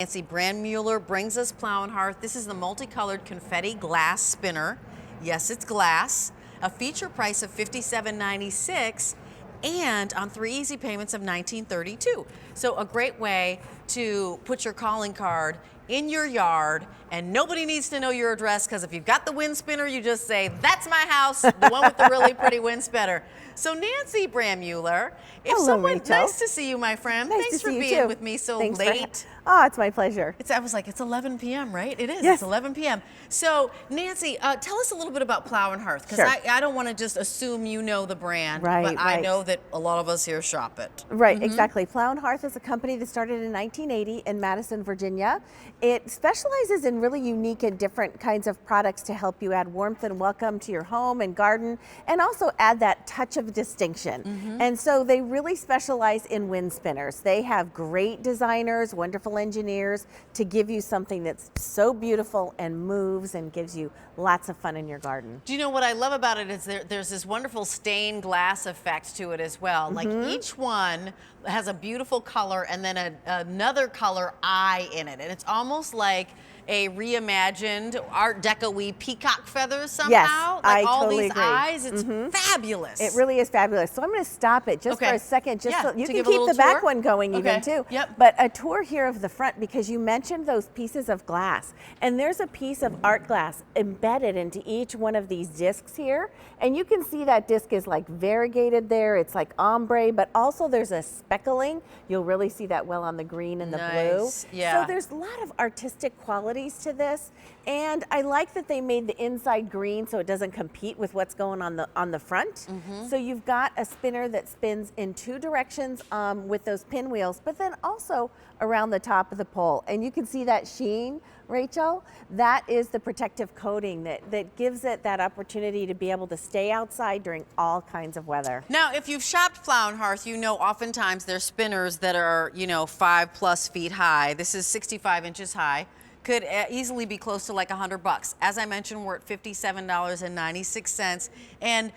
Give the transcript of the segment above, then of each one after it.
Nancy Brandmuller brings us Plow Hearth. This is the multicolored confetti glass spinner. Yes, it's glass. A feature price of $57.96 and on 3 easy payments of $19.32. So a great way to put your calling card in your yard, and nobody needs to know your address, because if you've got the wind spinner, you just say, "That's my house," the one with the really pretty wind spinner. So Nancy Brandmuller, Hello, Rachel. Nice to see you, my friend. Nice Thanks to for see you being too. with me so Thanks late. Oh, it's my pleasure. I was like, it's 11 p.m., right? It is. Yes. It's 11 p.m. So, Nancy, tell us a little bit about Plow Hearth, because Sure. I don't want to just assume you know the brand, Right, but I right. know that a lot of us here shop it. Right, exactly. Plow Hearth is a company that started in 1980 in Madison, Virginia. It specializes in really unique and different kinds of products to help you add warmth and welcome to your home and garden, and also add that touch of distinction. And so they really specialize in wind spinners. They have great designers, wonderful engineers to give you something that's so beautiful and moves and gives you lots of fun in your garden. Do you know what I love about it is there's this wonderful stained glass effect to it as well. Like each one has a beautiful color and then another color eye in it. And it's almost like a reimagined Art Deco-y peacock feathers somehow. Yes, like I all totally these agree. eyes, it's fabulous. It really is fabulous. So I'm going to stop it just for a second, just so you to can give a keep little the back tour? one going even too. Yep. But a tour here of the front, because you mentioned those pieces of glass, and there's a piece of art glass embedded into each one of these discs here, and you can see that disc is like variegated there. It's like ombre, but also there's a speckling. You'll really see that well on the green and the blue. Yeah. So there's a lot of artistic qualities to this. And I like that they made the inside green so it doesn't compete with what's going on the front. So you've got a spinner that spins in 2 directions with those pinwheels, but then also around the top of the pole. And you can see that sheen, Rachel. That is the protective coating that gives it that opportunity to be able to stay outside during all kinds of weather. Now, if you've shopped Plow Hearth, you know oftentimes there's spinners that are, 5+ feet high. This is 65 inches high. Could easily be close to like $100. As I mentioned, we're at $57.96, and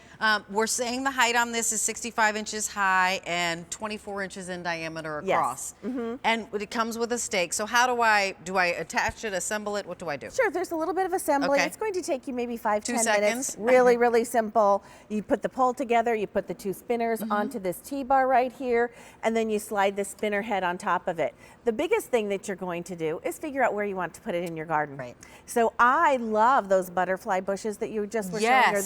we're saying the height on this is 65 inches high and 24 inches in diameter across. Yes. And it comes with a stake. So how do I attach it, assemble it? What do I do? Sure, there's a little bit of assembly. Okay. It's going to take you maybe 5-10 2 minutes. seconds. Really, really simple. You put the pole together, you put the 2 spinners onto this T-bar right here, and then you slide the spinner head on top of it. The biggest thing that you're going to do is figure out where you want to put it in your garden. Right. So I love those butterfly bushes that you just were showing, or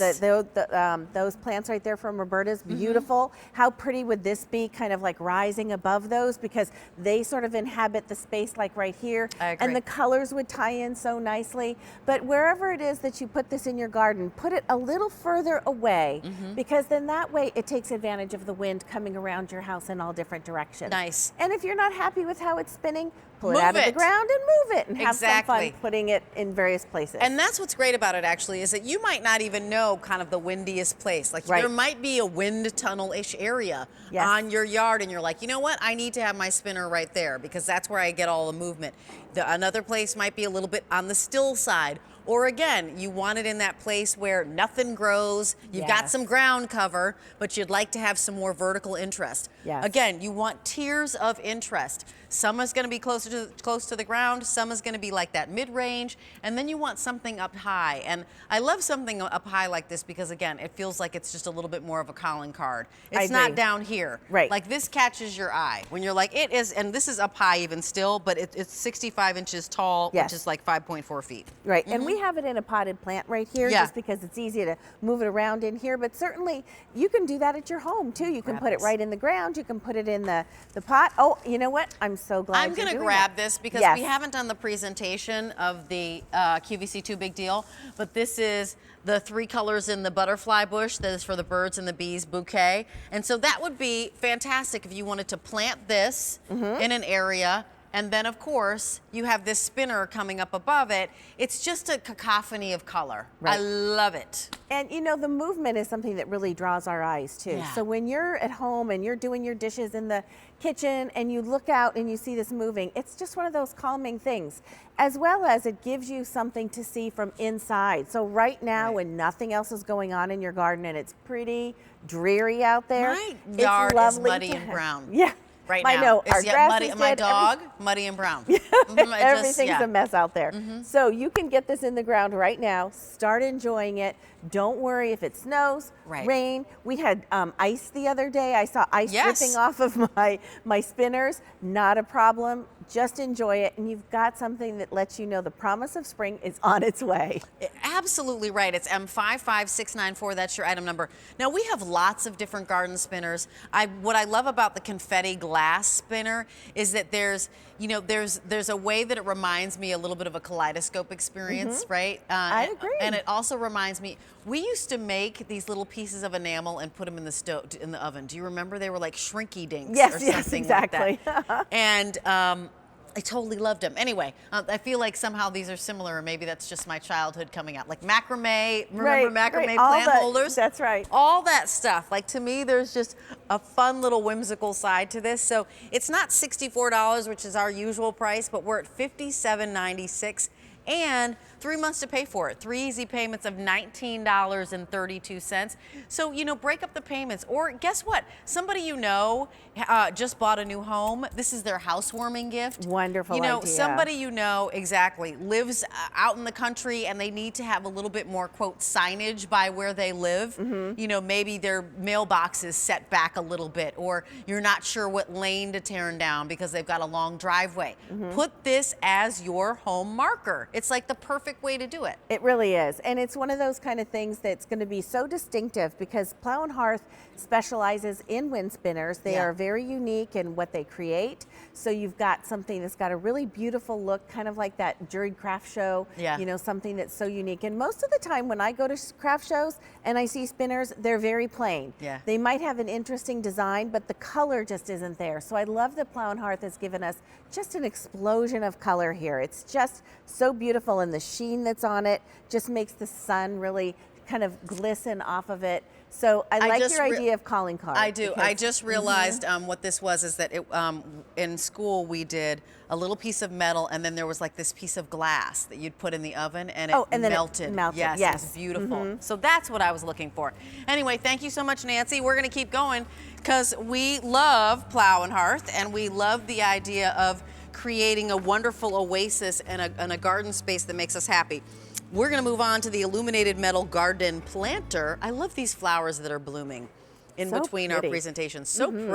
those plants right there from Roberta's. Beautiful. How pretty would this be, kind of like rising above those, because they sort of inhabit the space like right here. I agree. And the colors would tie in so nicely. But wherever it is that you put this in your garden, put it a little further away, because then that way it takes advantage of the wind coming around your house in all different directions. Nice. And if you're not happy with how it's spinning, pull it Move out of the it. ground and move it, and have some Exactly. fun putting it in various places. And that's what's great about it, actually, is that you might not even know kind of the windiest place. Like Right. there might be a wind tunnel-ish area Yes. on your yard, and you're like, you know what? I need to have my spinner right there, because that's where I get all the movement. Another place might be a little bit on the still side. Or again, you want it in that place where nothing grows, you've got Yes. some ground cover, but you'd like to have some more vertical interest. Yes. Again, you want tiers of interest. Some is going to be close to the ground, some is going to be like that mid-range, and then you want something up high. And I love something up high like this because, again, it feels like it's just a little bit more of a calling card. It's not down here. Right. Like this catches your eye when you're like, it is, and this is up high even still, but it's 65 inches tall, Yes. which is like 5.4 feet. Right, and we have it in a potted plant right here, Yeah. just because it's easy to move it around in here, but certainly you can do that at your home too. You can Grab put it this. right in the ground, you can put it in the pot. Oh, you know what? I'm so glad I'm you're going to doing grab that. this because Yes. we haven't done the presentation of the QVC 2 Big Deal, but this is the 3 colors in the butterfly bush that is for the birds and the bees bouquet. And so that would be fantastic if you wanted to plant this in an area. And then, of course, you have this spinner coming up above it. It's just a cacophony of color. Right. I love it. And you know, the movement is something that really draws our eyes too. Yeah. So when you're at home and you're doing your dishes in the kitchen and you look out and you see this moving, it's just one of those calming things, as well as it gives you something to see from inside. So right now, when nothing else is going on in your garden and it's pretty dreary out there, My it's yard is lovely muddy to and have- brown. Yeah. right I now. know It's our grass is my dead. dog, muddy and brown. Everything's a mess out there. So you can get this in the ground right now. Start enjoying it. Don't worry if it snows, rain. We had ice the other day. I saw ice dripping off of my spinners. Not a problem. Just enjoy it, and you've got something that lets you know the promise of spring is on its way. Absolutely right. It's M55694. That's your item number. Now, we have lots of different garden spinners. What I love about the Confetti glass spinner is that there's a way that it reminds me a little bit of a kaleidoscope experience, right? I agree. And it also reminds me, we used to make these little pieces of enamel and put them in the oven. Do you remember? They were like shrinky dinks or something exactly. like that. And I totally loved them. Anyway, I feel like somehow these are similar, or maybe that's just my childhood coming out. Like macrame, remember macrame plant holders? That's right. All that stuff. Like, to me, there's just a fun little whimsical side to this. So it's not $64, which is our usual price, but we're at $57.96. And 3 months to pay for it. 3 easy payments of $19.32. So, break up the payments. Or guess what? Somebody just bought a new home. This is their housewarming gift. Wonderful idea. Somebody exactly lives out in the country and they need to have a little bit more, quote, signage by where they live. Maybe their mailbox is set back a little bit, or you're not sure what lane to turn down because they've got a long driveway. Put this as your home marker. It's like the perfect way to do it. It really is. And it's one of those kind of things that's going to be so distinctive because Plow Hearth specializes in wind spinners. They are very unique in what they create. So you've got something that's got a really beautiful look, kind of like that juried craft show, something that's so unique. And most of the time when I go to craft shows and I see spinners, they're very plain. They might have an interesting design, but the color just isn't there. So I love that Plow Hearth has given us just an explosion of color here. It's just so beautiful, and the sheen that's on it just makes the sun really kind of glisten off of it. So I like your idea of calling cards. I do. I just realized what this was is that in school we did a little piece of metal, and then there was like this piece of glass that you'd put in the oven, and it melted. Yes, it was beautiful. So that's what I was looking for. Anyway, thank you so much, Nancy. We're going to keep going because we love Plow Hearth, and we love the idea of creating a wonderful oasis and a garden space that makes us happy. We're going to move on to the illuminated metal garden planter. I love these flowers that are blooming in between our presentations. So pretty.